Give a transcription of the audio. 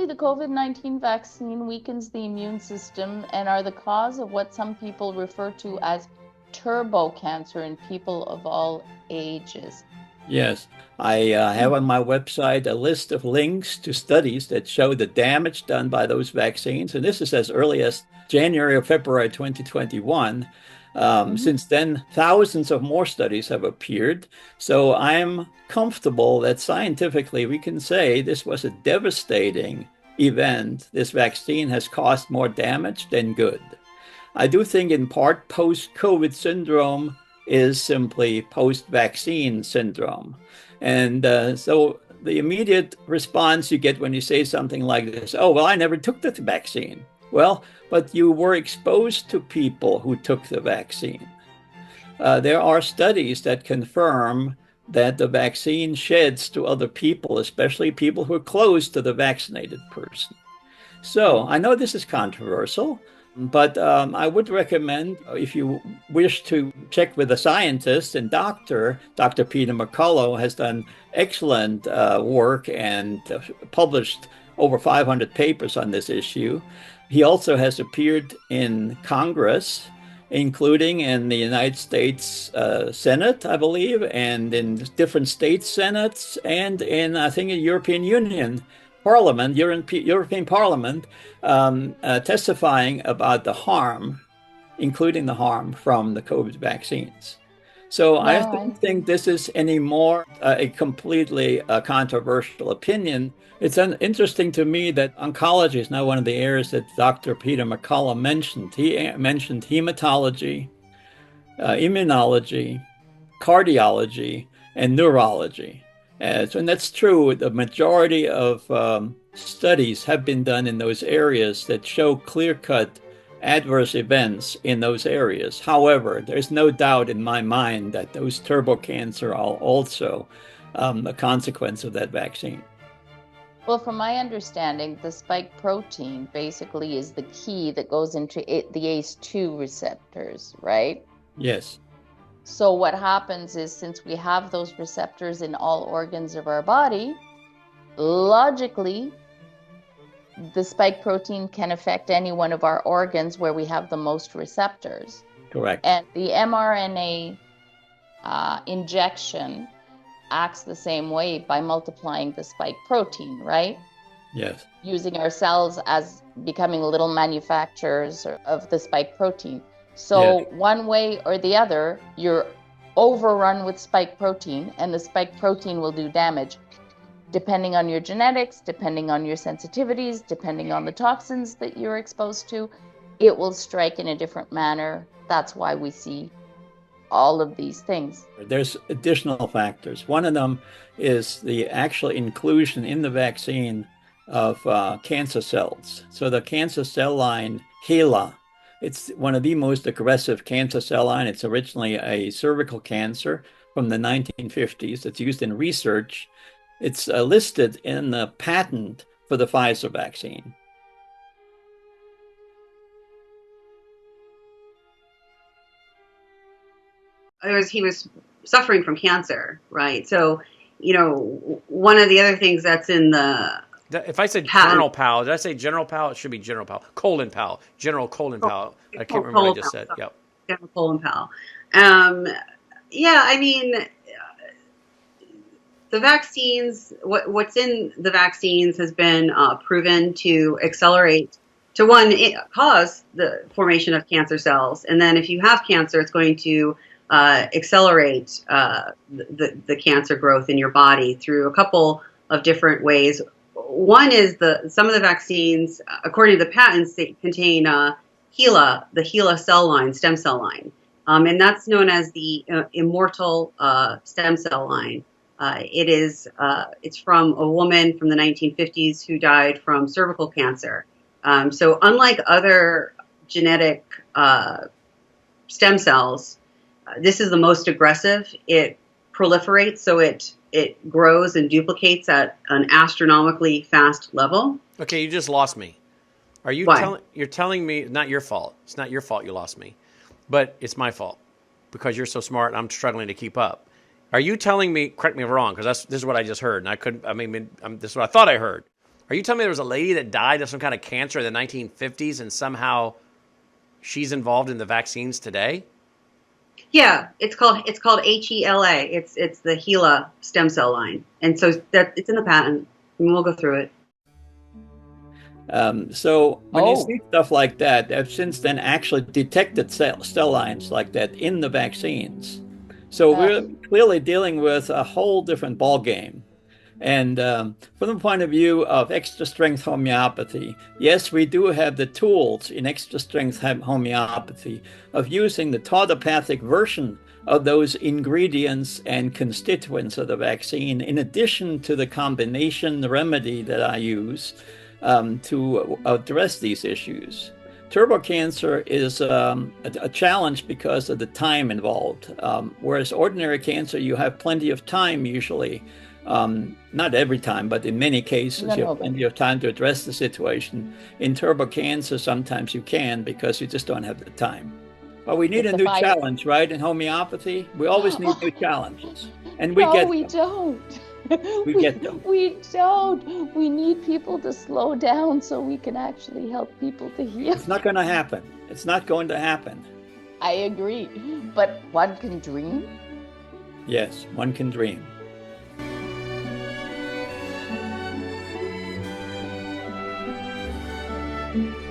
the COVID-19 vaccine weakens the immune system and are the cause of what some people refer to as turbo cancer in people of all ages. Yes, I have on my website a list of links to studies that show the damage done by those vaccines. And this is as early as January or February 2021. Mhm. Since then, thousands of more studies have appeared. So I'm comfortable that scientifically we can say this was a devastating event. This vaccine has caused more damage than good. I do think in part post-COVID syndrome is simply post-vaccine syndrome. And so the immediate response you get when you say something like this, oh, well, I never took the vaccine. Well, but you were exposed to people who took the vaccine. There are studies that confirm that the vaccine sheds to other people, especially people who are close to the vaccinated person. So I know this is controversial, but I would recommend if you wish to check with a scientist and Dr. Peter McCullough has done excellent work and published over 500 papers on this issue. He also has appeared in Congress, including in the United States Senate, I believe, and in different state senates, and in, I think, the European Union Parliament, European Parliament, testifying about the harm, including the harm from the COVID vaccines. So I No, don't think this is anymore a completely controversial opinion. It's interesting to me that oncology is now one of the areas that Dr. Peter McCullough mentioned. He mentioned hematology, immunology, cardiology, and neurology. And that's true. The majority of studies have been done in those areas that show clear-cut adverse events in those areas. However, there's no doubt in my mind that those turbo cancer are also a consequence of that vaccine. well, from my understanding, the spike protein basically is the key that goes into the ACE2 receptors, right? Yes, So what happens is since we have those receptors in all organs of our body, logically, the spike protein can affect any one of our organs where we have the most receptors. correct. And the mRNA injection acts the same way by multiplying the spike protein, right? Yes, Using our cells as becoming little manufacturers of the spike protein. So yes, one way or the other, you're overrun with spike protein, and the spike protein will do damage depending on your genetics, depending on your sensitivities, depending on the toxins that you're exposed to. It will strike in a different manner. That's why we see all of these things. there's additional factors. One of them is the actual inclusion in the vaccine of cancer cells. So the cancer cell line HeLa, it's one of the most aggressive cancer cell line. It's originally a cervical cancer from the 1950s. It's used in research. It's listed in the patent for the Pfizer vaccine. He was suffering from cancer, right? So, one of the other things that's in the If I said patent, General Powell, did I say General Powell? It should be General Powell. Colin Powell. General Colin Powell. I can't remember what I just said. Yep. General Colin Powell. Um, yeah, I mean, the vaccines, what's in the vaccines has been proven to accelerate, cause the formation of cancer cells. And then if you have cancer, it's going to accelerate the cancer growth in your body through a couple of different ways. One is some of the vaccines, according to the patents, they contain HeLa, the HeLa cell line, stem cell line. And that's known as the immortal stem cell line. It's from a woman from the 1950s who died from cervical cancer. So unlike other genetic stem cells, this is the most aggressive. It proliferates, so it grows and duplicates at an astronomically fast level. Okay, you just lost me. Are you you're telling me not your fault? It's not your fault you lost me, but it's my fault because you're so smart and I'm struggling to keep up. Are you telling me? Correct me if I'm wrong, because this is what I just heard, and I couldn't. I mean, this is what I thought I heard. Are you telling me there was a lady that died of some kind of cancer in the 1950s and somehow she's involved in the vaccines today? Yeah, it's called HeLa. It's the HeLa stem cell line, and so that it's in the patent, and we'll go through it. So when you see stuff like that, they've since then actually detected cell lines like that in the vaccines. So we're clearly dealing with a whole different ballgame. And from the point of view of extra strength homeopathy, yes, we do have the tools in extra strength homeopathy of using the tautopathic version of those ingredients and constituents of the vaccine, in addition to the combination remedy that I use to address these issues. Turbo cancer is a challenge because of the time involved, whereas ordinary cancer, you have plenty of time usually. Not every time, but in many cases, you have plenty of time to address the situation. In turbo cancer, sometimes you can because you just don't have the time. But we need a new challenge, right? In homeopathy, we always need new challenges. And we get them. We don't. We get them. We don't. We need people to slow down so we can actually help people to heal. It's not going to happen. It's not going to happen. I agree. But one can dream? Yes, one can dream. Mm-hmm.